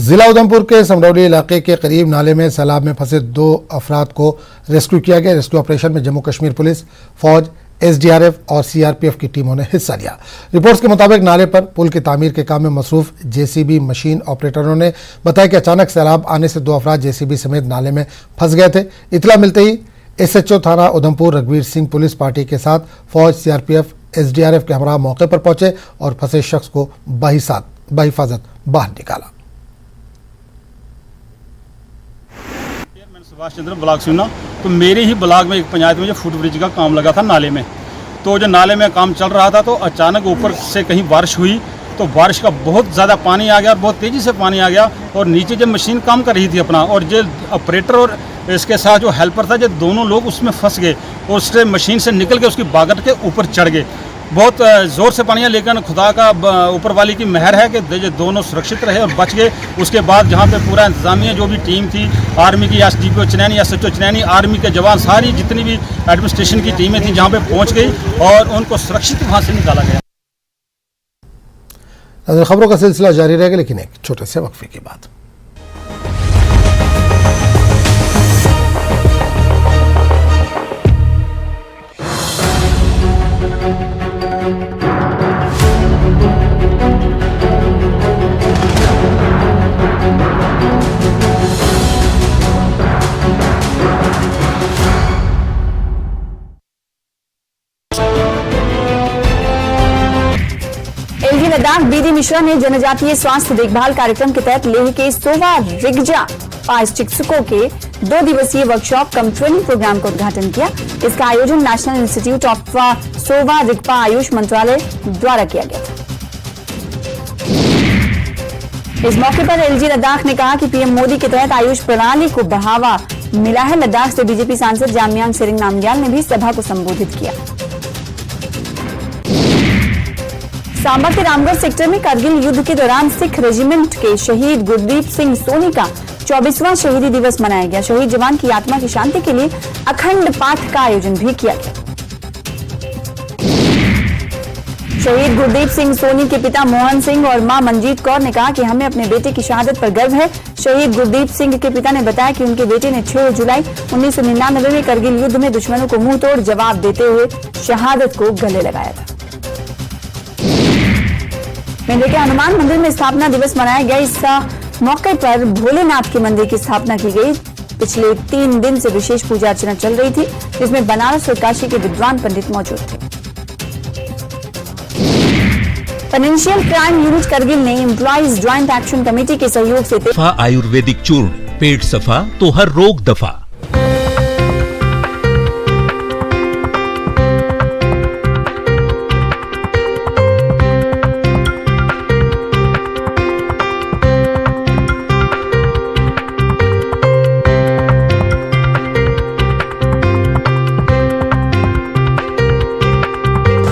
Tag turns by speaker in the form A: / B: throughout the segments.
A: जिला उधमपुर के समरौली इलाके के करीब नाले में सैलाब में फंसे 2 अफराद को रेस्क्यू किया गया। रेस्क्यू ऑपरेशन में जम्मू कश्मीर पुलिस, फौज, एसडीआरएफ और सीआरपीएफ की टीमों ने हिस्सा लिया। रिपोर्ट्स के मुताबिक नाले पर पुल की तामीर के काम में मसरूफ जेसीबी मशीन ऑपरेटरों ने बताया कि अचानक सैलाब आने से 2 अफराद जेसीबी समेत नाले में फंस गए थे। इतला मिलते ही एसएचओ थाना उधमपुर रघुवीर सिंह पुलिस पार्टी के साथ फौज, सीआरपीएफ, एसडीआरएफ के हमरा मौके पर पहुंचे और फंसे शख्स को बहिफाजत बाहर निकाला।
B: सुभाष चंद्र ब्लॉक सुना तो मेरे ही ब्लॉक में एक पंचायत में जो फुट ब्रिज का काम लगा था नाले में, तो जो नाले में काम चल रहा था तो अचानक ऊपर से कहीं बारिश हुई तो बारिश का बहुत ज़्यादा पानी आ गया और बहुत तेज़ी से पानी आ गया और नीचे जब मशीन काम कर रही थी अपना और जो ऑपरेटर और इसके साथ जो हेल्पर था, जो दोनों लोग उसमें फंस गए और उससे मशीन से निकल के उसकी बागट के ऊपर चढ़ गए। बहुत ज़ोर से पानी है, लेकिन खुदा का ऊपर वाली की मेहर है कि दोनों सुरक्षित रहे और बच गए। उसके बाद जहाँ पे पूरा इंतजामिया जो भी टीम थी, आर्मी की SDPO Chenani, SHO Chenani, army के जवान, सारी जितनी भी एडमिनिस्ट्रेशन की टीमें थी जहाँ पे पहुँच गई और उनको सुरक्षित वहाँ से निकाला गया।
A: खबरों का सिलसिला जारी रहेगा, लेकिन एक छोटे से वक्फे के बाद।
C: एलजी लद्दाख बीडी मिश्रा ने जनजातीय स्वास्थ्य देखभाल कार्यक्रम के तहत लेह के सोवा रिगजा पास चिकित्सकों के 2 दिवसीय वर्कशॉप कम ट्रेनिंग प्रोग्राम का उद्घाटन किया। इसका आयोजन national institute of Sowa Rigpa Ayush मंत्रालय द्वारा किया गया था। इस मौके पर एलजी लद्दाख ने कहा कि पीएम मोदी के तहत आयुष प्रणाली को बढ़ावा मिला है। लद्दाख से बीजेपी सांसद जामयांग सेरिंग नामग्याल ने भी सभा को संबोधित किया। सांबा के रामगढ़ सेक्टर में करगिल युद्ध के दौरान सिख रेजिमेंट के शहीद गुरदीप सिंह सोनी का 24वां शहीदी दिवस मनाया गया। शहीद जवान की आत्मा की शांति के लिए अखंड पाठ का आयोजन भी किया गया। शहीद गुरदीप सिंह सोनी के पिता मोहन सिंह और मां मंजीत कौर ने कहा कि हमें अपने बेटे की शहादत पर गर्व है। शहीद गुरदीप सिंह के पिता ने बताया कि उनके बेटे ने 6 जुलाई 1999 में करगिल युद्ध में दुश्मनों को मुंह तोड़ जवाब देते हुए शहादत को गले लगाया था। मेले के हनुमान मंदिर में स्थापना दिवस मनाया गया। इस मौके पर भोलेनाथ के मंदिर की स्थापना की गई। पिछले 3 दिन से विशेष पूजा अर्चना चल रही थी, जिसमें बनारस और काशी के विद्वान पंडित मौजूद थे। फाइनेंशियल क्राइम यूनिट करगिल ने एम्प्लॉइज ज्वाइंट एक्शन कमेटी के सहयोग से
D: सफा आयुर्वेदिक चूर्ण, पेट सफा तो हर रोग दफा।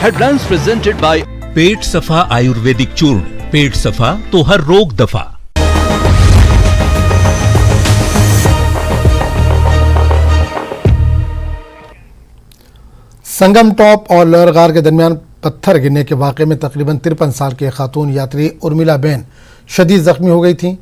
D: Headlines presented by पेट सफा आयुर्वेदिक चूर्ण, पेट सफा तो हर रोग दफा।
A: संगम टॉप और लहरगार के दरमियान पत्थर गिरने के वाक़े में तकरीबन 53 साल की खातून यात्री उर्मिला बेन शदीद जख्मी हो गई थी।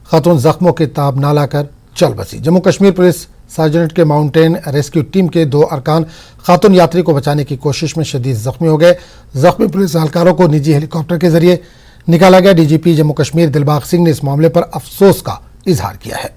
A: खातून जख्मों के ताब ना लाकर चल बसी। जम्मू कश्मीर पुलिस सार्जेंट के माउंटेन रेस्क्यू टीम के 2 अरकान खातून यात्री को बचाने की कोशिश में शदीद जख्मी हो गए। जख्मी पुलिस एहलकारों को निजी हेलीकॉप्टर के जरिए निकाला गया। डीजीपी जम्मू कश्मीर दिलबाग सिंह ने इस मामले पर अफसोस का इजहार किया है।